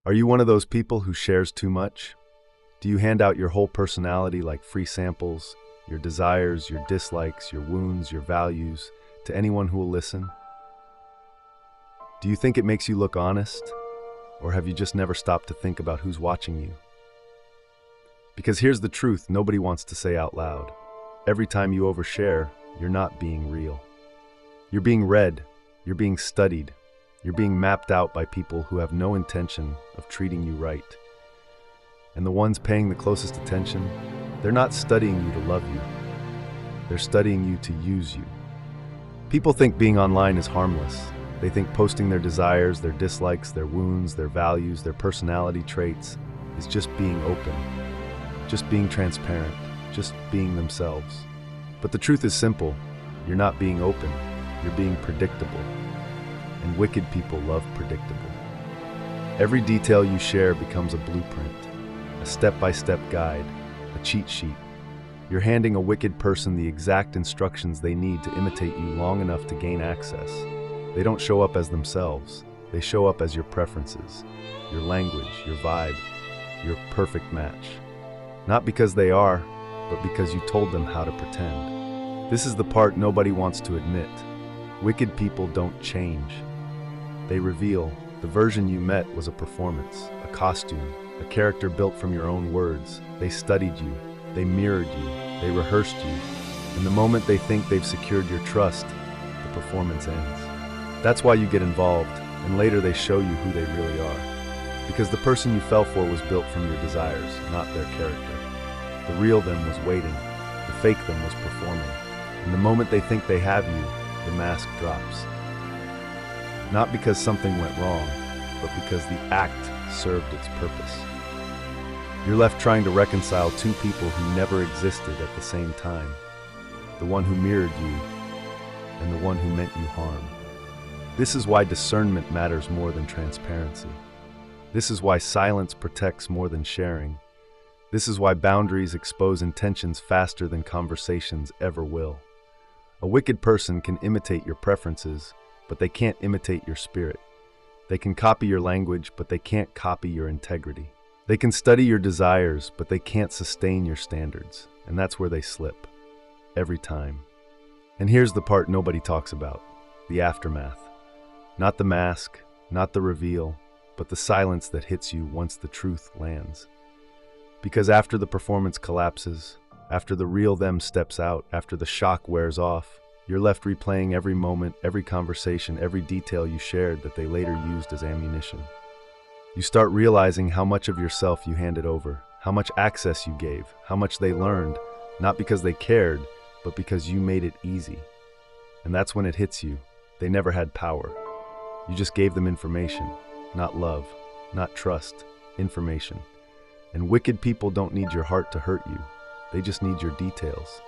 Are you one of those people who shares too much? Do you hand out your whole personality like free samples, your desires, your dislikes, your wounds, your values, to anyone who will listen? Do you think it makes you look honest? Or have you just never stopped to think about who's watching you? Because here's the truth nobody wants to say out loud. Every time you overshare, you're not being real. You're being read, you're being studied, you're being mapped out by people who have no intention of treating you right. And the ones paying the closest attention, they're not studying you to love you. They're studying you to use you. People think being online is harmless. They think posting their desires, their dislikes, their wounds, their values, their personality traits is just being open, just being transparent, just being themselves. But the truth is simple. You're not being open. You're being predictable. And wicked people love predictable. Every detail you share becomes a blueprint, a step-by-step guide, a cheat sheet. You're handing a wicked person the exact instructions they need to imitate you long enough to gain access. They don't show up as themselves. They show up as your preferences, your language, your vibe, your perfect match. Not because they are, but because you told them how to pretend. This is the part nobody wants to admit. Wicked people don't change. They reveal the version you met was a performance, a costume, a character built from your own words. They studied you, they mirrored you, they rehearsed you, and the moment they think they've secured your trust, the performance ends. That's why you get involved, and later they show you who they really are. Because the person you fell for was built from your desires, not their character. The real them was waiting, the fake them was performing, and the moment they think they have you, the mask drops. Not because something went wrong, but because the act served its purpose. You're left trying to reconcile two people who never existed at the same time. The one who mirrored you, and the one who meant you harm. This is why discernment matters more than transparency. This is why silence protects more than sharing. This is why boundaries expose intentions faster than conversations ever will. A wicked person can imitate your preferences, but they can't imitate your spirit. They can copy your language, but they can't copy your integrity. They can study your desires, but they can't sustain your standards. And that's where they slip. Every time. And here's the part nobody talks about. The aftermath. Not the mask, not the reveal, but the silence that hits you once the truth lands. Because after the performance collapses, after the real them steps out, after the shock wears off, you're left replaying every moment, every conversation, every detail you shared that they later used as ammunition. You start realizing how much of yourself you handed over, how much access you gave, how much they learned, not because they cared, but because you made it easy. And that's when it hits you. They never had power. You just gave them information, not love, not trust, information. And wicked people don't need your heart to hurt you. They just need your details.